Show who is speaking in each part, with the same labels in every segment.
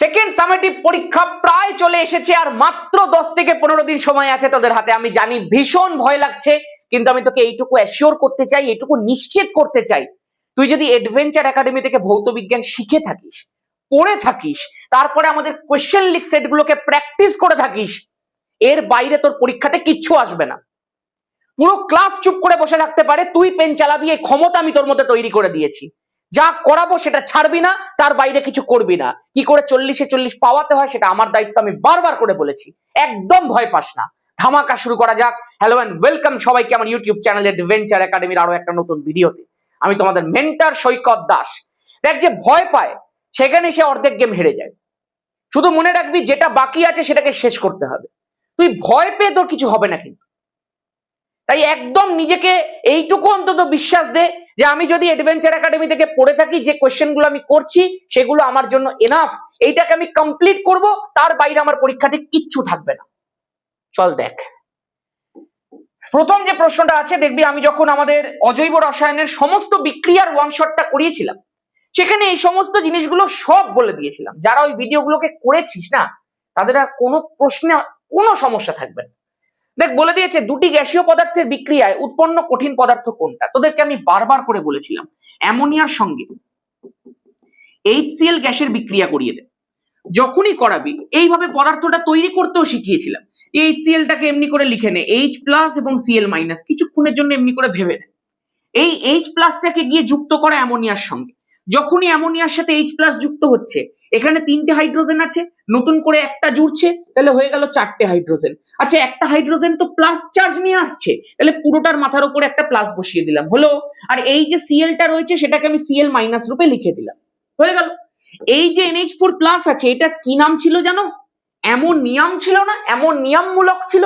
Speaker 1: Second summative পরীক্ষা প্রায় চলে এসেছে আর মাত্র 10 থেকে 15 দিন সময় আছে তোদের হাতে। আমি জানি ভীষণ ভয় লাগছে, কিন্তু আমি তোকে এইটুকু অ্যাসিওর করতে চাই, এইটুকু নিশ্চিত করতে চাই, তুই যদি অ্যাডভেঞ্চার একাডেমি থেকে ভৌত বিজ্ঞান শিখে থাকিস, পড়ে থাকিস, তারপরে আমাদের কোয়েশ্চেন লিক সেটগুলোকে প্র্যাকটিস করে থাকিস, এর বাইরে তোর পরীক্ষাতে কিচ্ছু আসবে না। পুরো ক্লাস চুপ করে বসে থাকতে পারে, তুই পেন চালাবি, এই ক্ষমতা আমি তোর মধ্যে তৈরি করে দিয়েছি। যা করাবো সেটা ছাড়বি না, তার বাইরে কিছু করবি না। কি করে 40-এ 40 পাওয়াতে হয় সেটা আমার দায়িত্ব, আমি বারবার করে বলেছি। একদম ভয় পাস না, ধামাকা শুরু করা যাক। হ্যালো এন্ড ওয়েলকাম সবাইকে আমার ইউটিউব চ্যানেল অ্যাডভেঞ্চার একাডেমির আরো একটা নতুন ভিডিওতে। আমি তোমাদের মেন্টর সৈকত দাস। দেখ, যে ভয় পায় সেখানে সে অর্ধেক গেম হেরে যায়। শুধু মনে রাখবি, যেটা বাকি আছে সেটাকে শেষ করতে হবে। তুই ভয় পেয়ে তোর কিছু হবে না কিন্তু। তাই একদম নিজেকে এইটুকু অন্তত বিশ্বাস দে যে আমি যদি অ্যাডভেঞ্চার একাডেমি থেকে পড়ে থাকি, যে কোশ্চেনগুলো আমি করছি সেগুলো আমার জন্য এনাফ, এইটাকে আমি কমপ্লিট করব, তার বাইরে আমার পরীক্ষাতে কিচ্ছু থাকবে না। চল দেখ, প্রথম যে প্রশ্নটা আছে দেখবি, আমি যখন আমাদের অজৈব রসায়নের সমস্ত বিক্রিয়ার ওয়ান শটটা করিয়েছিলাম, সেখানে এই সমস্ত জিনিসগুলো সব বলে দিয়েছিলাম। যারা ওই ভিডিওগুলোকে করেছিস না, তাদের আর কোনো প্রশ্নে কোনো সমস্যা থাকবে না। দেখ, বলে দিয়েছে দুটি গ্যাসীয় পদার্থের বিক্রিয়ায় উৎপন্ন কঠিন পদার্থ কোনটা। তোদেরকে আমি বারবার করে বলেছিলাম, অ্যামোনিয়ার সঙ্গে HCl গ্যাসের বিক্রিয়া করিয়ে দে। যখনই করাবি এইভাবে পদার্থটা তৈরি করতেও শিখিয়েছিলাম। HClটাকে এমনি করে লিখে নে, H+ এবং Cl-, কিছুক্ষণের জন্য এমনি করে ভেবে নে। এই H+টাকে গিয়ে যুক্ত করা অ্যামোনিয়ার সঙ্গে। যখনই অ্যামোনিয়ার সাথে H+ যুক্ত হচ্ছে, এখানে 3টে হাইড্রোজেন আছে, নতুন করে একটা জুড়ছে, তাহলে হয়ে গেল 4টে হাইড্রোজেন। আচ্ছা, একটা হাইড্রোজেন তো প্লাস চার্জ নিয়ে আসছে, তাহলে পুরোটার মাথার উপরে একটা প্লাস বসিয়ে দিলাম, হলো। আর এই যে Clটা রয়েছে সেটাকে আমি Cl- রূপে লিখে দিলাম, হয়ে গেল। এই যে NH4+ আছে, এটা কি নাম ছিল জানো? অ্যামোনিয়াম ছিল না? অ্যামোনিয়াম মূলক ছিল।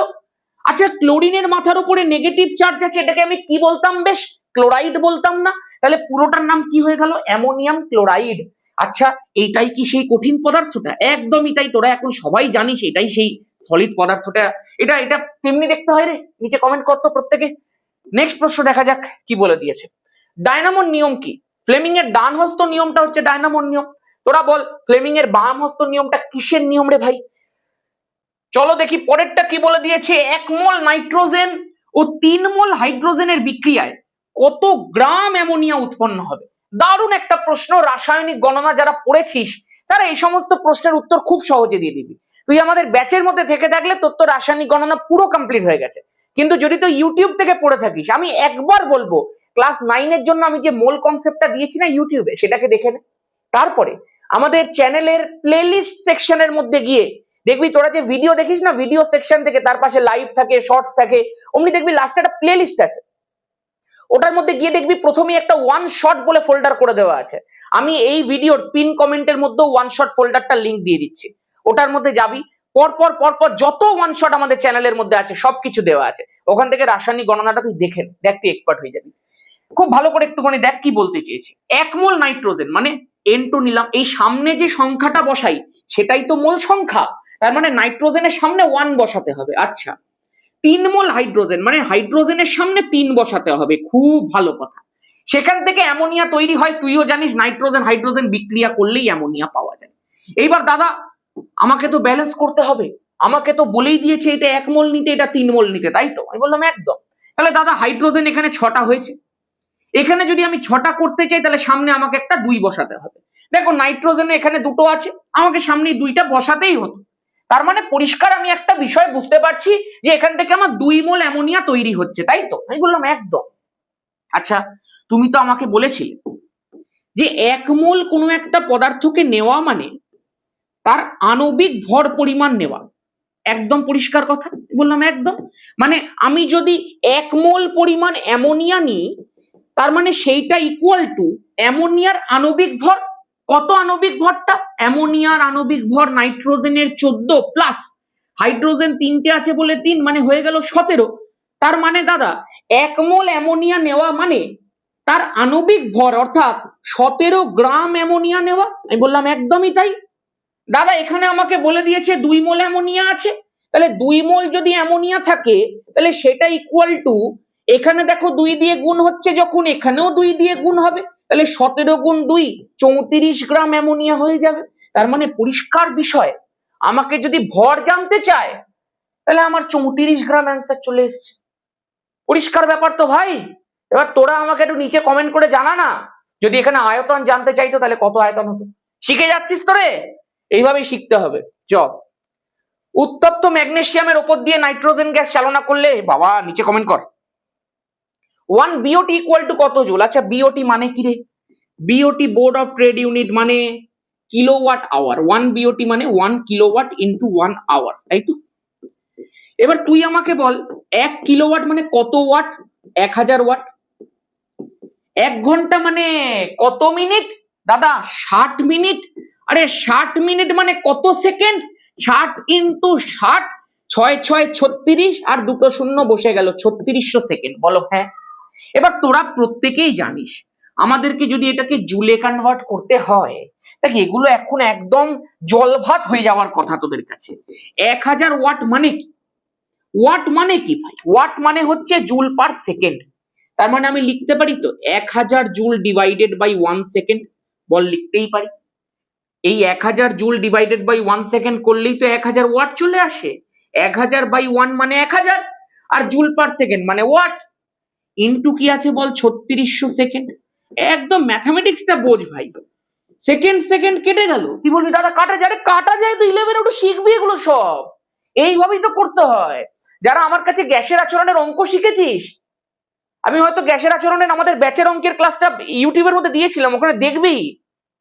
Speaker 1: আচ্ছা, ক্লোরিনের মাথার উপরে নেগেটিভ চার্জ আছে, এটাকে আমি কি বলতাম বেশ? ক্লোরাইড বলতাম না? তাহলে পুরোটার নাম কি হয়ে গেল? Ammonium chloride. আচ্ছা, এইটাই কি সেই কঠিন পদার্থটা? একদমই তাই, তোরা এখন সবাই জানিস এটাই সেই সলিড পদার্থটা। এটা এটা তেমনি দেখতে হয় রে। নিচে কমেন্ট করতো প্রত্যেকে। নেক্সট প্রশ্ন দেখা যাক কি বলে দিয়েছে। ডায়নামোর নিয়ম কি? ফ্লেমিং এর ডান হস্ত নিয়মটা হচ্ছে ডায়নামোর নিয়ম। তোরা বল, ফ্লেমিং এর বাম হস্ত নিয়মটা কিসের নিয়ম রে ভাই? চলো দেখি পরেরটা কি বলে দিয়েছে। 1 মোল নাইট্রোজেন ও 3 মোল হাইড্রোজেনের বিক্রিয়ায় কত গ্রাম অ্যামোনিয়া উৎপন্ন হবে? দারুণ একটা প্রশ্ন। রাসায়নিক গণনা যারা পড়েছিস তারা এই সমস্ত প্রশ্নের উত্তর খুব সহজে দিয়ে দিবি। তুই আমাদের ব্যাচের মধ্যে থেকে থাকলে তোর তো রাসায়নিক গণনা পুরো কমপ্লিট হয়ে গেছে। কিন্তু যদি তুই ইউটিউব থেকে পড়ে থাকিস, আমি একবার বলবো, ক্লাস 9-এর জন্য আমি যে মোল কনসেপ্টটা দিয়েছি না ইউটিউবে, সেটাকে দেখে নে। তারপরে আমাদের চ্যানেলের প্লেলিস্ট সেকশনের মধ্যে গিয়ে দেখবি, তোরা যে ভিডিও দেখিস না, ভিডিও সেকশন থেকে তার পাশে লাইভ থাকে, শর্টস থাকে, অমনি দেখবি লাস্টে একটা প্লে লিস্ট আছে। ওটার মধ্যে গিয়ে দেখবি প্রথমেই একটা ওয়ান শট বলে ফোল্ডার করে দেওয়া আছে। আমি এই ভিডিওর পিন কমেন্টের মধ্যে ওয়ান শট ফোল্ডারটা লিংক দিয়ে দিচ্ছি। ওটার মধ্যে যাবি, পরপর পরপর যত ওয়ান শট আমাদের চ্যানেলের মধ্যে আছে সবকিছু দেওয়া আছে। ওখান থেকে রাসায়নিক গণনাটা তুই দেখে দেখ, তুই এক্সপার্ট হয়ে যাবি। খুব ভালো করে একটুখানি দেখ কি বলতে চেয়েছে। 1 মোল নাইট্রোজেন মানে N2 নিলাম, এই সামনে যে সংখ্যাটা বসাই সেটাই তো মোল সংখ্যা, তার মানে নাইট্রোজেনের সামনে 1 বসাতে হবে। আচ্ছা, 3 মোল হাইড্রোজেন মানে হাইড্রোজেনের সামনে 3 বসাতে হবে, খুব ভালো কথা। সেখান থেকে অ্যামোনিয়া তৈরি হয়, তুইও জানিস নাইট্রোজেন হাইড্রোজেন বিক্রিয়া করলেই অ্যামোনিয়া পাওয়া যায়। এইবার দাদা, আমাকে তো ব্যালেন্স করতে হবে, আমাকে তো বলেই দিয়েছে এটা 1 মোল নিতে, এটা 3 মোল নিতে, তাই তো? আমি বললাম একদম। তাহলে দাদা, হাইড্রোজেন এখানে 6টা হয়েছে, এখানে যদি আমি 6টা করতে চাই তাহলে সামনে আমাকে একটা 2 বসাতে হবে। দেখো, নাইট্রোজেনে এখানে 2টো আছে, আমাকে সামনে 2টা বসাতেই হতো। তার মানে পরিষ্কার আমি একটা বিষয় বুঝতে পারছি যে এখান থেকে আমার 2 মোল অ্যামোনিয়া তৈরি হচ্ছে, তাই তো? আমি বললাম একদম। আচ্ছা, তুমি তো আমাকে বলেছিলে যে 1 মোল কোনো একটা পদার্থকে নেওয়া মানে তার আণবিক ভর পরিমাণ নেওয়া, একদম পরিষ্কার কথা। বললাম একদম। মানে আমি যদি 1 মোল পরিমাণ অ্যামোনিয়া নিই, তার মানে সেইটা ইকুয়াল টু অ্যামোনিয়ার আণবিক ভর। কত আণবিক ভরটা? অ্যামোনিয়ার আণবিক ভর নাইট্রোজেনের 14 প্লাস হাইড্রোজেন 3টে আছে বলে 3, মানে হয়ে গেল 17। তার মানে দাদা, 1 মোল অ্যামোনিয়া নেওয়া মানে তার আণবিক ভর অর্থাৎ 17 গ্রাম অ্যামোনিয়া নেওয়া। আমি বললাম একদমই তাই। দাদা, এখানে আমাকে বলে দিয়েছে 2 মোল অ্যামোনিয়া আছে, তাহলে 2 মোল যদি অ্যামোনিয়া থাকে তাহলে সেটা ইকুয়াল টু, এখানে দেখো 2 দিয়ে গুণ হচ্ছে যখন, এখানেও 2 দিয়ে গুণ হবে, তাহলে 17 গুণ 2 34 গ্রাম অ্যামোনিয়া হয়ে যাবে। তার মানে পরিষ্কার বিষয়, আমাকে যদি ভর জানতে চায় তাহলে আমার 34 গ্রাম অ্যান্সার চলে এসছে। পরিষ্কার ব্যাপার তো ভাই। এবার তোরা আমাকে একটু নিচে কমেন্ট করে জানা না, যদি এখানে আয়তন জানতে চাইতো তাহলে কত আয়তন হতো। শিখে যাচ্ছিস তোরে, এইভাবেই শিখতে হবে। চল, উত্তপ্ত ম্যাগনেসিয়ামের ওপর দিয়ে নাইট্রোজেন গ্যাস চালনা করলে, বাবা নিচে কমেন্ট কর, 1 বিওটি ইকুয়াল টু কত জুল? আচ্ছা বিওটি মানে কি রে? BOT board of trade unit মানে কিলোওয়াট আওয়ার। 1 বিওটি মানে 1 কিলোওয়াট ইন্টু 1 আওয়ার, তাই তো? এবার তুই আমাকে বল 1 কিলোওয়াট মানে কত ওয়াট? 1000 ওয়াট। 1 ঘন্টা মানে কত মিনিট? দাদা 60 মিনিট। আরে 60 মিনিট মানে কত সেকেন্ড? 60 ইন্টু 60, 6 6 36, আর দুটো শূন্য বসে গেল, 3600 সেকেন্ড। বলো হ্যাঁ। এবার তোরা প্রত্যেকেই জানিস আমাদেরকে যদি এটাকে জুলে কনভার্ট করতে হয়, দেখ এগুলো এখন একদম জলভাত হয়ে যাওয়ার কথা তোদের কাছে। 1000 ওয়াট মানে কি? ওয়াট মানে কি ভাই? ওয়াট মানে হচ্ছে জুল পার সেকেন্ড। তার মানে আমি লিখতে পারি তো 1000 জুল ডিভাইডেড বাই 1 সেকেন্ড। বল লিখতেই পারি। এই 1000 জুল ডিভাইডেড বাই 1 সেকেন্ড করলেই তো 1000 ওয়াট চলে আসে। 1000 বাই 1 মানে 1000, আর জুল পার সেকেন্ড মানে ওয়াট। ইনটু কি আছে বল? 3600 সেকেন্ড। একদম ম্যাথমেটিক্সটা বোঝ ভাই। সেকেন্ড সেকেন্ড কেটে গেল, তুই বলবি দাদা কাটা যায়? কাটা যায় তো 11 একটু শিখবি এগুলো সব। এইভাবেই তো করতে হয়। যারা আমার কাছে গ্যাসের আচরণের অঙ্ক শিখেছিস, আমি হয়তো গ্যাসের আচরণের আমাদের ব্যাচের অঙ্কের ক্লাসটা ইউটিউবের মধ্যে দিয়েছিলাম, ওখানে দেখবি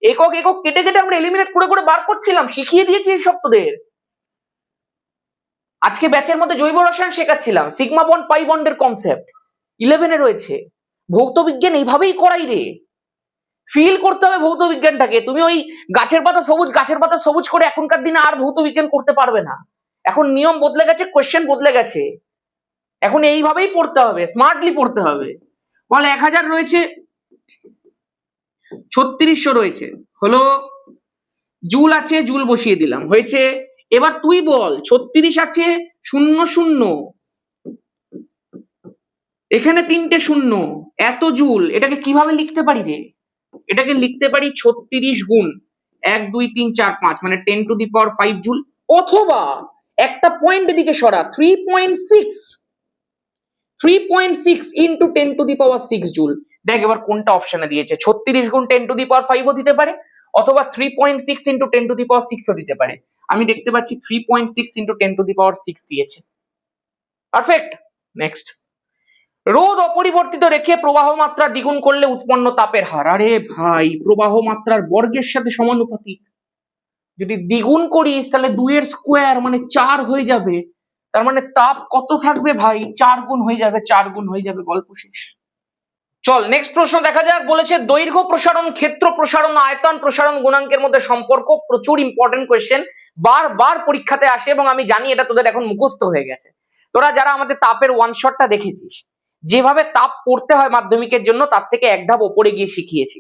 Speaker 1: একক একক কেটে কেটে আমরা এলিমিনেট করে করে বার করছিলাম, শিখিয়ে দিয়েছি এই সব তোদের। আজকে ব্যাচের মধ্যে জৈব রসায়ন শেখাচ্ছিলাম, সিগমা বন্ড পাই বন্ডের কনসেপ্ট 11 এ রয়েছে। ভৌত বিজ্ঞান এইভাবেই করাই রে। ফিল করতে হবে ভৌত বিজ্ঞানটাকে। তুমি ওই গাছের পাতা সবুজ গাছের পাতা সবুজ করে এখনকার দিনে আর ভৌত বিজ্ঞান করতে পারবে না। এখন নিয়ম বদলে গেছে, কোশ্চেন বদলে গেছে। এখন এইভাবেই পড়তে হবে, স্মার্টলি পড়তে হবে। বল 1000 রয়েছে, 3600 রয়েছে, হলো জুল আছে, জুল বসিয়ে দিলাম, হয়েছে। এবার তুই বল 36 আছে, 0 0, এখানে 3টে শূন্য, এত জুল। এটাকে কিভাবে লিখতে পারি রে? এটাকে লিখতে পারি 36 গুণ 1 2 3 4 5 মানে 10 টু দি পাওয়ার 5 জুল। অথবা একটা পয়েন্ট এদিকে সরা, 3.6 into 10 to the power 6 joule. দেখ এবার কোনটা অপশনে দিয়েছে। 36 গুণ 10 টু দি পাওয়ার 5 ও দিতে পারে, অথবা 3.6 ইন্টু 10 টু দি পাওয়ার 6 ও দিতে পারে। আমি দেখতে পাচ্ছি 3.6 ইন্টু 10 টু দি পাওয়ার 6 দিয়েছে। পারফেক্ট। নেক্সট, রোধ অপরিবর্তিত রেখে প্রবাহ মাত্রা দ্বিগুণ করলে উৎপন্ন তাপের হার। আরে ভাই, প্রবাহ মাত্রার বর্গের সাথে সমানুপাতিক। যদি দ্বিগুণ করিস তাহলে 2 এর স্কোয়ার মানে 4 হয়ে যাবে। তার মানে তাপ কত থাকবে ভাই? 4 গুণ হয়ে যাবে, 4 গুণ হয়ে যাবে, গল্প শেষ। চল নেক্সট প্রশ্ন দেখা যাক। বলেছে দৈর্ঘ্য প্রসারণ, ক্ষেত্র প্রসারণ, আয়তন প্রসারণ গুণাঙ্কের মধ্যে সম্পর্ক। প্রচুর ইম্পর্টেন্ট কোয়েশ্চেন, বারবার পরীক্ষাতে আসে এবং আমি জানি এটা তোদের এখন মুখস্থ হয়ে গেছে। তোরা যারা আমাদের তাপের ওয়ান শটটা দেখেছিস, যেভাবে তাপ পড়তে হয় মাধ্যমিকের জন্য, তার থেকে এক ধাপ ওপরে গিয়ে শিখিয়েছি।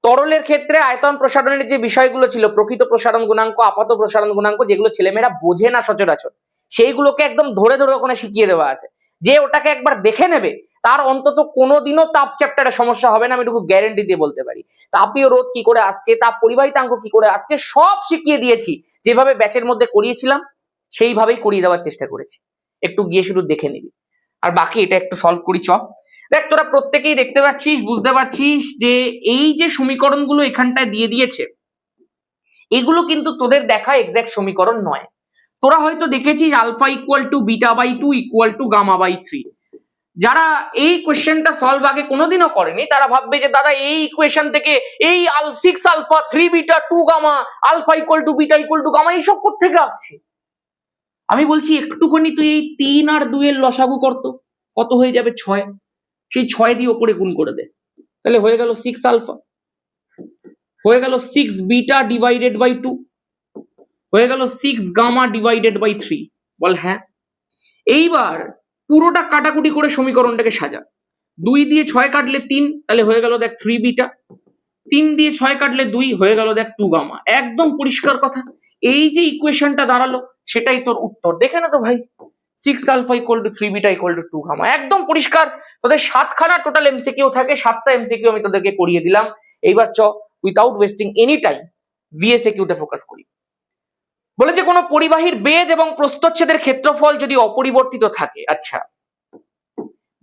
Speaker 1: তরলের ক্ষেত্রে আয়তন প্রসারণের যে বিষয়গুলো ছিল, প্রকৃত প্রসারণ গুণাঙ্ক, আপাত প্রসারণ গুণাঙ্ক, যেগুলো ছেলেমেয়েরা বোঝে না সচরাচর, সেইগুলোকে একদম ধরে ধরে ওখানে শিখিয়ে দেওয়া আছে। যে ওটাকে একবার দেখে নেবে তার অন্তত কোনোদিনও তাপ চ্যাপ্টারে সমস্যা হবে না, আমি এটুকু গ্যারেন্টি দিয়ে বলতে পারি। তাপীয় রোধ কি করে আসছে, তাপ পরিবাহিতাঙ্ক কি করে আসছে, সব শিখিয়ে দিয়েছি। যেভাবে ব্যাচের মধ্যে করিয়েছিলাম সেইভাবেই করিয়ে দেওয়ার চেষ্টা করেছি। একটু গিয়ে শুধু দেখে নিবি। আর বাকি এটা একটু সলভ করি চ। দেখ তোরা প্রত্যেকেই দেখতে পাচ্ছিস, বুঝতে পারছিস যে এই যে সমীকরণগুলো এখানটায় দিয়ে দিয়েছে, এগুলো কিন্তু তোদের দেখা এক্সাক্ট সমীকরণ নয়। তোরা হয়তো দেখেছিস alpha equal to beta by 2 equal to gamma by 3। যারা এই কোশ্চেনটা সলভ আগে কোনোদিনও করেনি তারা ভাববে যে দাদা এই ইকুয়েশন থেকে এই 6 alpha 3 beta 2 gamma, alpha equal to beta equal to gamma, এইসব কোত্থেকে আসছে? আমি বলছি একটুখানি তুই এই 3 আর 2 এর লসাগু করতো, কত হয়ে যাবে? 6। সেই 6 দিয়ে ওপরে গুণ করে দে, তাহলে হয়ে গেল 6 আলফা, হয়ে গেল 6 বিটা ডিভাইডেড বাই 2, হয়ে গেল 6 গামা ডিভাইডেড বাই 3। বল হ্যাঁ। এইবার পুরোটা কাটাকুটি করে সমীকরণটাকে সাজা। 2 দিয়ে 6 কাটলে 3, তাহলে হয়ে গেল দেখ 3 বিটা। 3 দিয়ে 6 কাটলে 2, হয়ে গেল দেখ 2 গামা। একদম পরিষ্কার কথা। এই যে ইকুয়েশনটা দাঁড়ালো সেটাই তোর উত্তর। দেখে না তো ভাই, 6 alpha equal to 3 beta equal to 2 gamma. একদম পরিষ্কার। তোদের 7খানা টোটাল এমসিকিউ থাকে, 7টা এমসিকিউ আমি তোদেরকে করিয়ে দিলাম। এইবার চ, উইথাউট ওয়েস্টিং এনি টাইম, ভিএসএকিউতে ফোকাস করি। বলেছে কোনো পরিবাহীর বেধ এবং প্রস্থচ্ছেদের ক্ষেত্রফল যদি অপরিবর্তিত থাকে, আচ্ছা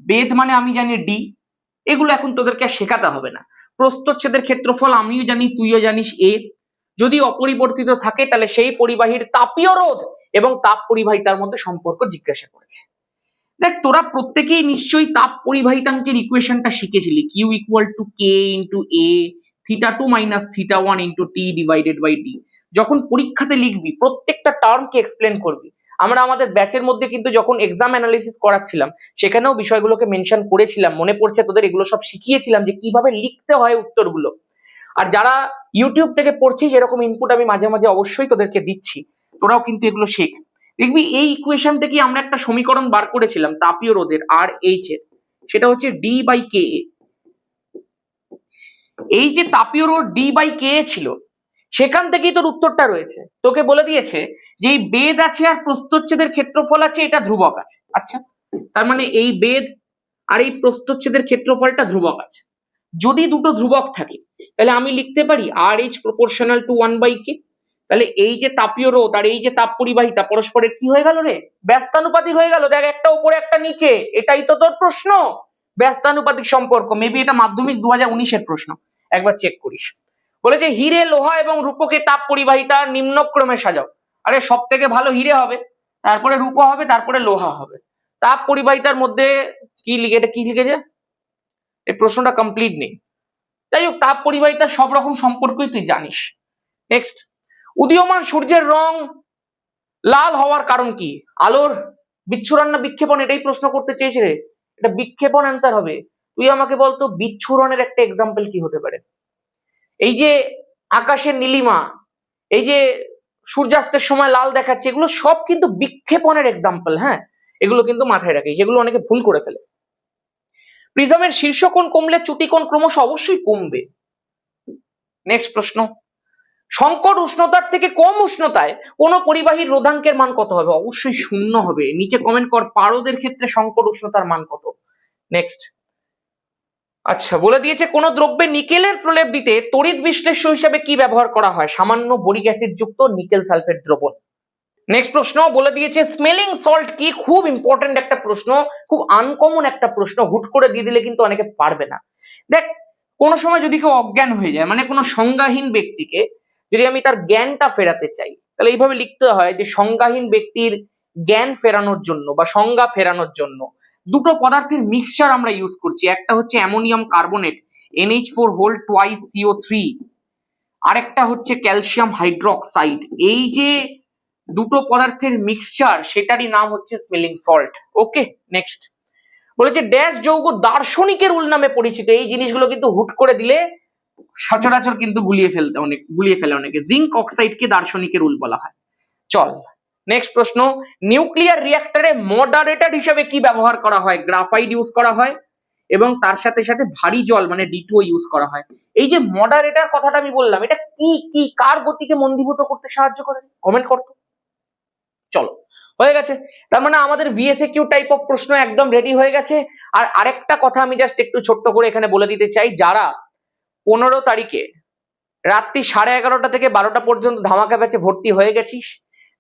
Speaker 1: বেধ মানে আমি জানি ডি, এগুলো এখন তোদেরকে আর শেখাতে হবে না। প্রস্থচ্ছেদের ক্ষেত্রফল আমিও জানি, তুইও জানিস এ। যদি অপরিবর্তিত থাকে তাহলে সেই পরিবাহীর তাপীয় রোধ এবং তাপ পরিবাহিতার মধ্যে সম্পর্ক জিজ্ঞাসা করেছে। দেখ তোরা প্রত্যেকেই নিশ্চয়ই তাপ পরিবাহিতাঙ্কের ইকুয়েশনটা শিখেছিলি, Q equal to K into A θ2 minus θ1 into T divided by D. যখন পরীক্ষাতে লিখবি প্রত্যেকটা টার্মকে এক্সপ্লেন করবি। আমরা আমাদের ব্যাচের মধ্যে কিন্তু যখন এক্সাম অ্যানালিসিস করাচ্ছিলাম সেখানেও বিষয়গুলোকে মেনশন করেছিলাম, মনে পড়ছে তোদের, এগুলো সব শিখিয়েছিলাম যে কিভাবে লিখতে হয় উত্তরগুলো। আর যারা ইউটিউব থেকে পড়ছিস এরকম ইনপুট আমি মাঝে মাঝে অবশ্যই তোদেরকে দিচ্ছি, তোরাও কিন্তু এগুলো শেখ। দেখবি এই ইকুয়েশন থেকে আমরা একটা সমীকরণ বার করেছিলাম তাপীয় রোধের আর এইচ এর, সেটা হচ্ছে ডি বাই কে। এই যে তাপীয় রোধ ডি বাই কে ছিল সেখান থেকেই তোর উত্তরটা রয়েছে। তোকে বলে দিয়েছে যে এই বেধ আছে আর প্রস্থচ্ছেদের ক্ষেত্রফল আছে, এটা ধ্রুবক আছে। আচ্ছা তার মানে এই বেধ আর এই প্রস্থচ্ছেদের ক্ষেত্রফলটা ধ্রুবক আছে। যদি দুটো ধ্রুবক থাকে তাহলে আমি লিখতে পারি আর এইচ প্রপোর্শনাল টু 1/k। তাহলে এই যে তাপীয় রোধ আর এই যে তাপ পরিবাহিতা পরস্পরের কি হয়ে গেল রে, ব্যস্তানুপাতিক হয়ে গেল। দেখ একটা উপরে একটা নিচে, এটাই তো তোর প্রশ্ন, ব্যস্তানুপাতিক সম্পর্ক। মেবি এটা মাধ্যমিক 2019-এর প্রশ্ন, একবার চেক করিস। বলেছে হিরে, লোহা এবং রূপকে তাপ পরিবাহিতা নিম্নক্রমে সাজাও। আরে সব থেকে ভালো হিরে হবে, তারপরে রূপ হবে, তারপরে লোহা হবে। তাপ পরিবাহিতার মধ্যে কি লিখে, এটা কি লিখেছে, এই প্রশ্নটা কমপ্লিট নেই। যাই হোক তাপ পরিবাহিতার সব রকম সম্পর্কই তুই জানিস। নেক্সট, উদীয়মান সূর্যের রং লাল হওয়ার কারণ কি? আলোর বিচ্ছুরণ না বিক্ষেপণ, এটাই প্রশ্ন করতে চেয়েছে রে। এটা বিক্ষেপণ অ্যান্সার হবে। তুই আমাকে বলতো বিচ্ছুরণের একটা এক্সাম্পল কি হতে পারে? এই যে আকাশের নীলিমা, এই যে সূর্যাস্তের সময় লাল দেখাচ্ছে, এগুলো সব কিন্তু বিক্ষেপণের এক্সাম্পল। হ্যাঁ, এগুলো কিন্তু মাথায় রাখিস, এগুলো অনেকে ভুল করে ফেলে। প্রিজমের শীর্ষকোণ কমলে চ্যুতিকোণ ক্রমশ অবশ্যই কমবে। নেক্সট প্রশ্ন, সংকট উষ্ণতার থেকে কম উষ্ণতায় কোন পরিবাহীর রোধাঙ্কের মান কত হবে? অবশ্যই 0 হবে। নিচে কমেন্ট কর পারদের ক্ষেত্রে সংকট উষ্ণতার মান কত। নেক্সট, আচ্ছা বলে দিয়েছে কোন দ্রব্যে নিকেলের প্রলেপ দিতে তড়িৎ বিশ্লেষ্য হিসেবে কি ব্যবহার করা হয়? সামান্য বোরিক অ্যাসিড যুক্ত নিকেল সালফেট দ্রবণ। নেক্সট প্রশ্ন বলে দিয়েছে স্মেলিং সল্ট কি? খুব ইম্পর্টেন্ট একটা প্রশ্ন, খুব আনকমন একটা প্রশ্ন, হুট করে দিয়ে দিলে কিন্তু অনেকে পারবে না। দেখ কোনো সময় যদি কেউ অজ্ঞান হয়ে যায়, মানে কোনো সংজ্ঞাহীন ব্যক্তিকে যদি আমি তার জ্ঞানটা ফেরাতে চাই, তাহলে এইভাবে লিখতে হয় যে সংজ্ঞাহীন ব্যক্তির জ্ঞান ফেরানোর জন্য বা সংজ্ঞা ফেরানোর জন্য দুটো পদার্থের মিক্সচার আমরা ইউজ করছি। একটা হচ্ছে ammonium carbonate NH4 whole twice CO3, আরেকটা হচ্ছে ক্যালসিয়াম হাইড্রোক্সাইড। এই যে দুটো পদার্থের মিক্সচার, সেটারই নাম হচ্ছে স্মেলিং সল্ট। ওকে, নেক্সট বলেছে ড্যাশ যৌগ দার্শনিকের উল নামে পরিচিত। এই জিনিসগুলো কিন্তু হুট করে দিলে সচরাচর কিন্তু গুলিয়ে ফেলে অনেকে। জিঙ্ক অক্সাইডকে দার্শনিকের উল বলা হয়। চল নেক্সট প্রশ্ন, নিউক্লিয়ার রিঅ্যাক্টরে মডারেটর হিসেবে কি ব্যবহার করা হয়? গ্রাফাইট ইউজ করা হয় এবং তার সাথে সাথে ভারী জল মানে D2O ইউজ করা হয়। এই যে মডারেটর কথাটা আমি বললাম, এটা কি কার গতিকে মন্দীভূত করতে সাহায্য করে? কমেন্ট করতো। চলো হয়ে গেছে, তার মানে আমাদের ভিএসএকিউ টাইপ অফ প্রশ্ন একদম রেডি হয়ে গেছে। আর আরেকটা কথা আমি জাস্ট একটু ছোট্ট করে এখানে বলে দিতে চাই, যারা 15 তারিখে রাত্রি 11:30 থেকে 12টা পর্যন্ত ধামাকা ব্যাচে ভর্তি হয়ে গেছিস,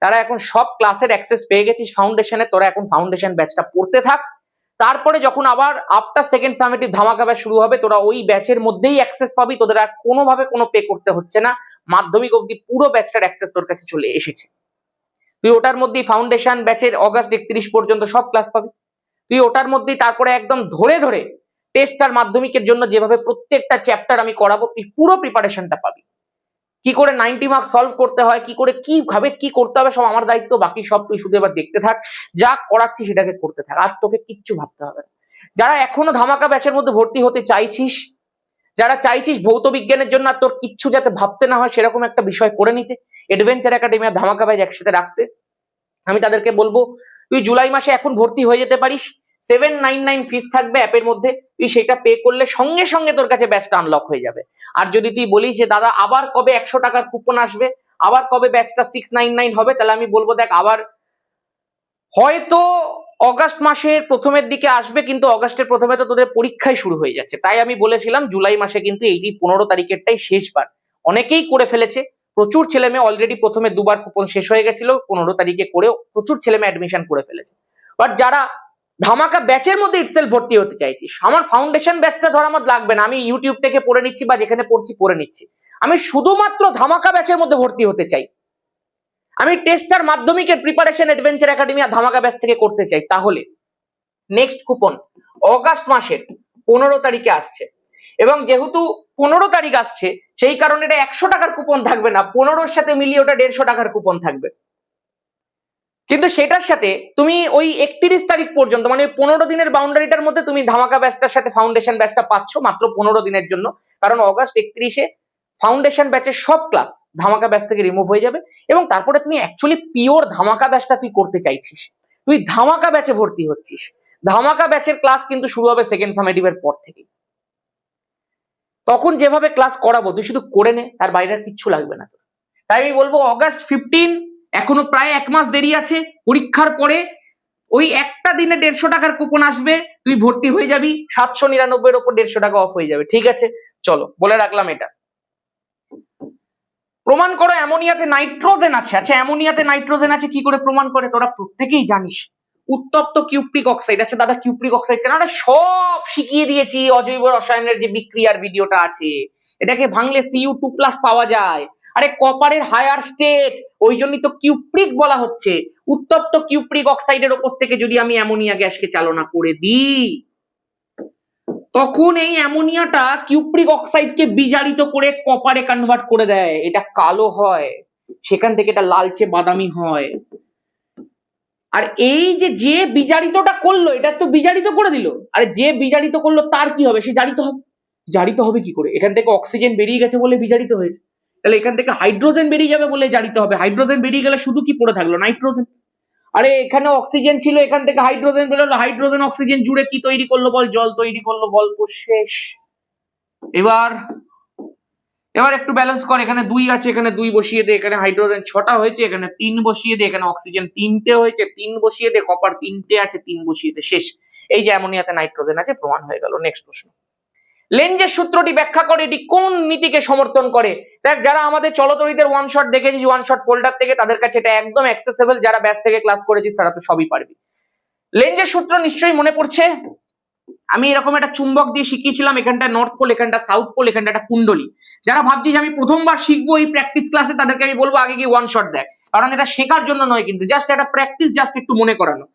Speaker 1: তারা এখন সব ক্লাসের অ্যাক্সেস পেয়ে গেছিস ফাউন্ডেশনে। তোরা এখন ফাউন্ডেশন ব্যাচটা পড়তে থাক, তারপরে যখন আবার আফটার সেকেন্ড সামেটিভ ধামাকা ব্যাচ শুরু হবে তোরা ওই ব্যাচের মধ্যেই অ্যাক্সেস পাবি। তোদের আর কোনোভাবে কোনো পে করতে হচ্ছে না, মাধ্যমিক অবধি পুরো ব্যাচটার অ্যাক্সেস তোর কাছে চলে এসেছে। তুই ওটার মধ্যেই ফাউন্ডেশন ব্যাচের অগাস্ট 31 পর্যন্ত সব ক্লাস পাবি। তুই ওটার মধ্যেই তারপরে একদম ধরে ধরে টেস্ট আর মাধ্যমিকের জন্য যেভাবে প্রত্যেকটা চ্যাপ্টার আমি করাবো, তুই পুরো প্রিপারেশনটা পাবি। কি করে 90 মার্কস সলভ করতে হয়, কি করে কিভাবে কি করতে হবে, সব আমার দায়িত্ব। বাকি সব তুই শুধু এবার দেখতে থাক, যা করাচ্ছি সেটাকে করতে থাক, আর তোকে কিচ্ছু ভাবতে হবে না। যারা এখনো ধামাকা ব্যাচের মধ্যে ভর্তি হতে চাইছিস, যারা চাইছিস ভৌত বিজ্ঞানের জন্য আর তোর কিচ্ছু যাতে ভাবতে না হয় সেরকম একটা বিষয় করে নিতে, অ্যাডভেঞ্চার একাডেমি আর ধামাকা ব্যাচ একসাথে রাখতে, আমি তাদেরকে বলবো তুই জুলাই মাসে এখন ভর্তি হয়ে যেতে পারিস। 799 ফিস থাকবে অ্যাপের মধ্যে, তুই সেটা পে করলে সঙ্গে সঙ্গে তোর কাছে ব্যাচটা আনলক হয়ে যাবে। আর যদি তুই বলিস যে দাদা আবার কবে 100 টাকার কুপন আসবে, আবার কবে ব্যাচটা 699 হবে, তাহলে আমি বলবো দেখ আবার হয়তো অগাস্ট মাসের প্রথমের দিকে আসবে, কিন্তু অগাস্টের প্রথমে তো তোদের পরীক্ষাই শুরু হয়ে যাচ্ছে। তাই আমি বলেছিলাম জুলাই মাসে কিন্তু এই 15 তারিখেরটাই শেষবার। অনেকেই করে ফেলেছে, প্রচুর ছেলে মেয়ে অলরেডি প্রথমে দুবার কুপন শেষ হয়ে গেছিল 15 তারিখে করেও প্রচুর ছেলে মেয়ে অ্যাডমিশন করে ফেলেছে। বাট যারা ধামাকা ব্যাচের মধ্যে ইটসেলফ ভর্তি হতে চাইছিস, আমার ফাউন্ডেশন ব্যাচটা ধর আমার লাগবে না, আমি ইউটিউব থেকে পড়ে নিচ্ছি বা যেখানে পড়ছি পড়ে নিচ্ছি, আমি শুধুমাত্র ধামাকা ব্যাচের মধ্যে ভর্তি হতে চাই, আমি টেস্টার মাধ্যমিকের প্রিপারেশন অ্যাডভেঞ্চার একাডেমি আর ধামাকা ব্যাচ থেকে করতে চাই, তাহলে নেক্সট কুপন অগাস্ট মাসের 15 তারিখে আসছে। এবং যেহেতু 15 তারিখ আসছে সেই কারণে এটা 100 টাকার কুপন থাকবে না, 15-র সাথে মিলিয়ে ওটা 150 টাকার কুপন থাকবে। কিন্তু সেটার সাথে তুমি ওই 31 তারিখ পর্যন্ত মানে 15 দিনের বাউন্ডারিটার মধ্যে তুমি ধামাকা ব্যাচটার সাথে ফাউন্ডেশন ব্যাচটা পাচ্ছ মাত্র 15 দিনের জন্য। কারণ অগাস্ট 31-এ ফাউন্ডেশন ব্যাচের সব ক্লাস ধামাকা ব্যাচ থেকে রিমুভ হয়ে যাবে এবং তারপরে তুমি অ্যাকচুয়ালি পিওর ধামাকা ব্যাচটা তুই করতে চাইছিস, তুই ধামাকা ব্যাচে ভর্তি হচ্ছিস। ধামাকা ব্যাচের ক্লাস কিন্তু শুরু হবে সেকেন্ড সামেটিভের পর থেকে। তখন যেভাবে ক্লাস করাবো তুই শুধু করে নে, তার বাইরে আর কিচ্ছু লাগবে না। তাই আমি বলবো অগাস্ট 15, এখনো প্রায় 1 মাস দেরি আছে, পরীক্ষার পরে ওই একটা দিনে 150 টাকার কুপন আসবে, তুই ভর্তি হয়ে যাবি, 799-এর ওপর 150 টাকা অফ হয়ে যাবে। ঠিক আছে, চলো বলে রাখলাম এটা। প্রমাণ করো অ্যামোনিয়াতে নাইট্রোজেন আছে। আচ্ছা, অ্যামোনিয়াতে নাইট্রোজেন আছে কি করে প্রমাণ করে? তোরা প্রত্যেকেই জানিস, উত্তপ্ত কিউপ্রিক অক্সাইড। আচ্ছা দাদা, কিউপ্রিক অক্সাইড কেন? আমরা সব শিখিয়ে দিয়েছি, অজৈব রসায়নের যে বিক্রিয়ার ভিডিওটা আছে, এটাকে ভাঙলে Cu2+ পাওয়া যায়। আরে কপারের হায়ার স্টেট, ওই জন্যই তো কিউপ্রিক বলা হচ্ছে। উত্তপ্ত কিউপ্রিক অক্সাইডের ওপর থেকে যদি আমি অ্যামোনিয়া গ্যাসকে চালনা করে দিই, তখন এই অ্যামোনিয়াটা কিউপ্রিক অক্সাইডকে বিজারিত করে কপারে কনভার্ট করে দেয়, এটা কালো হয়, সেখান থেকে এটা লালচে বাদামি হয়। আর এই যে বিজারিতটা করলো, এটা তো বিজারিত করে দিল, আরে যে বিজারিত করলো তার কি হবে? সে জারিত হবে। জারিত হবে কি করে? এখান থেকে অক্সিজেন বেরিয়ে গেছে বলে বিজারিত হয়েছে, তাহলে এখান থেকে হাইড্রোজেন বেরিয়ে যাবে বলে জারিত হবে। হাইড্রোজেন বেরিয়ে গেলে শুধু কি পড়ে থাকলো? নাইট্রোজেন। আরে এখানে অক্সিজেন ছিল, এখান থেকে হাইড্রোজেন বেরোলো, হাইড্রোজেন অক্সিজেন জুড়ে কি তৈরি করলো বল? জল তৈরি করলো। গল্প শেষ। এবার একটু ব্যালেন্স কর, এখানে 2 আছে, এখানে 2 বসিয়ে দে, এখানে হাইড্রোজেন 6টা হয়েছে, এখানে 3 বসিয়ে দে, এখানে অক্সিজেন 3টে হয়েছে, 3 বসিয়ে দে, কপার 3টে আছে, 3 বসিয়ে দে, শেষ। এই যে অ্যামোনিয়াতে নাইট্রোজেন আছে, প্রমাণ হয়ে গেল। নেক্সট প্রশ্ন, লেঞ্জের সূত্রটি ব্যাখ্যা করে, এটি কোন নীতিকে সমর্থন করে? দেখ, যারা আমাদের চলতরিদের ওয়ান শট দেখেছিস ওয়ান শট ফোল্ডার থেকে, তাদের কাছে এটা একদম অ্যাক্সেসেবল। যারা ব্যাচ থেকে ক্লাস করেছিস তারা তো সবই পারবি। লেঞ্জের সূত্র নিশ্চয়ই মনে পড়ছে, আমি এরকম একটা চুম্বক দিয়ে শিখিয়েছিলাম, এখানটা নর্থ পোল, এখানটা সাউথ পোল, এখানটা একটা কুণ্ডলী। যারা ভাবছিস আমি প্রথমবার শিখবো এই প্র্যাকটিস ক্লাসে, তাদেরকে আমি বলবো আগে গিয়ে ওয়ান শট দেখ, কারণ এটা শেখার জন্য নয়, কিন্তু জাস্ট একটা প্র্যাকটিস, জাস্ট একটু মনে করানো।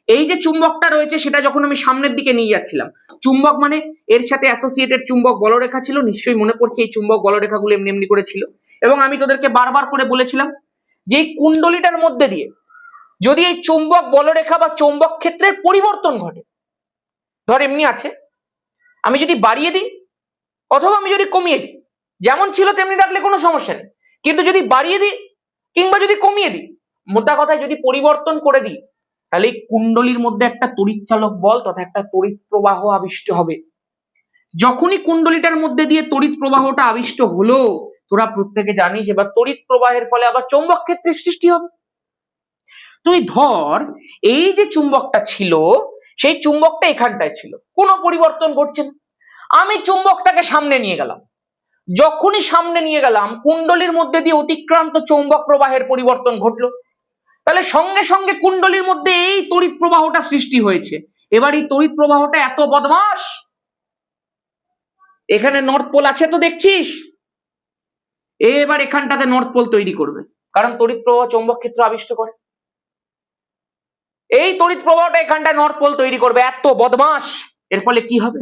Speaker 1: এই যে চুম্বকটা রয়েছে সেটা যখন আমি সামনের দিকে নিয়ে যাচ্ছিলাম, চুম্বক মানে এর সাথে অ্যাসোসিয়েটেড চুম্বক বলরেখা ছিল, নিশ্চয়ই মনে পড়ছে এই চুম্বক বলরেখাগুলো এমনি এমনি করে ছিল। এবং আমি তোদেরকে বারবার করে বলেছিলাম যে এই কুণ্ডলীটার মধ্যে দিয়ে যদি এই চুম্বক বলরেখা বা চৌম্বক ক্ষেত্রের পরিবর্তন ঘটে, ধর এমনি আছে, আমি যদি বাড়িয়ে দিই অথবা আমি যদি কমিয়ে দিই, যেমন ছিল তেমনি রাখলে কোনো সমস্যা নেই, কিন্তু যদি বাড়িয়ে দিই কিংবা যদি কমিয়ে দিই, মোটা কথায় যদি পরিবর্তন করে দিই, তাহলে এই কুণ্ডলীর মধ্যে একটা তড়িৎ চালক বল তথা একটা তড়িৎ প্রবাহ আবিষ্ট হবে। যখনই কুণ্ডলীটার মধ্যে দিয়ে তড়িৎ প্রবাহটা আবিষ্ট হলো, তোরা প্রত্যেকে জানিস এবার তড়িৎ প্রবাহের ফলে আবার চৌম্বক ক্ষেত্রের সৃষ্টি হবে। তুই ধর এই যে চুম্বকটা ছিল, সেই চুম্বকটা এখানটায় ছিল, কোনো পরিবর্তন ঘটছে না। আমি চুম্বকটাকে সামনে নিয়ে গেলাম, যখনই সামনে নিয়ে গেলাম কুণ্ডলীর মধ্যে দিয়ে অতিক্রান্ত চৌম্বক প্রবাহের পরিবর্তন ঘটলো, তাহলে সঙ্গে সঙ্গে কুণ্ডলীর মধ্যে এই তড়িৎ প্রবাহটা সৃষ্টি হয়েছে। এবার এই তড়িৎ প্রবাহটা এত বদমাশ, এখানে নর্থ পোল আছে তো দেখছিস, এবার এখানটাতে নর্থ পোল তৈরি করবে, কারণ তড়িৎ প্রবাহ চৌম্বক ক্ষেত্র আবিষ্ট করে। এই তড়িৎ প্রবাহটা এখানটায় নর্থ পোল তৈরি করবে, এত বদমাশ। এর ফলে কি হবে?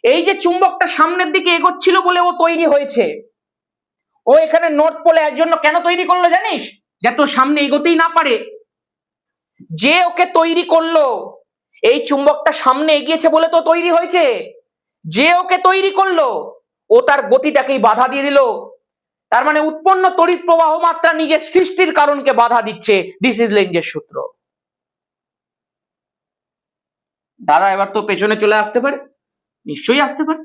Speaker 1: এই যে চুম্বকটা সামনের দিকে এগোচ্ছিল বলে ও তৈরি হয়েছে, ও এখানে নর্থ পোলে এর জন্য কেন তৈরি করলো জানিস? যাতে ও সামনে এগোতেই না পারে। যে ওকে তৈরি করলো, এই চুম্বকটা সামনে এগিয়েছে বলে তো তৈরি হয়েছে, যে ওকে তৈরি করলো ও তার গতিটাকেই বাধা দিয়ে দিল। তার মানে উৎপন্ন তড়িৎ প্রবাহ মাত্রা নিজের সৃষ্টির কারণকে বাধা দিচ্ছে। দিস ইজ লেঞ্জের সূত্র। দাদা এবার তো পেছনে চলে আসতে পারে, নিশ্চয়ই আসতে পারে।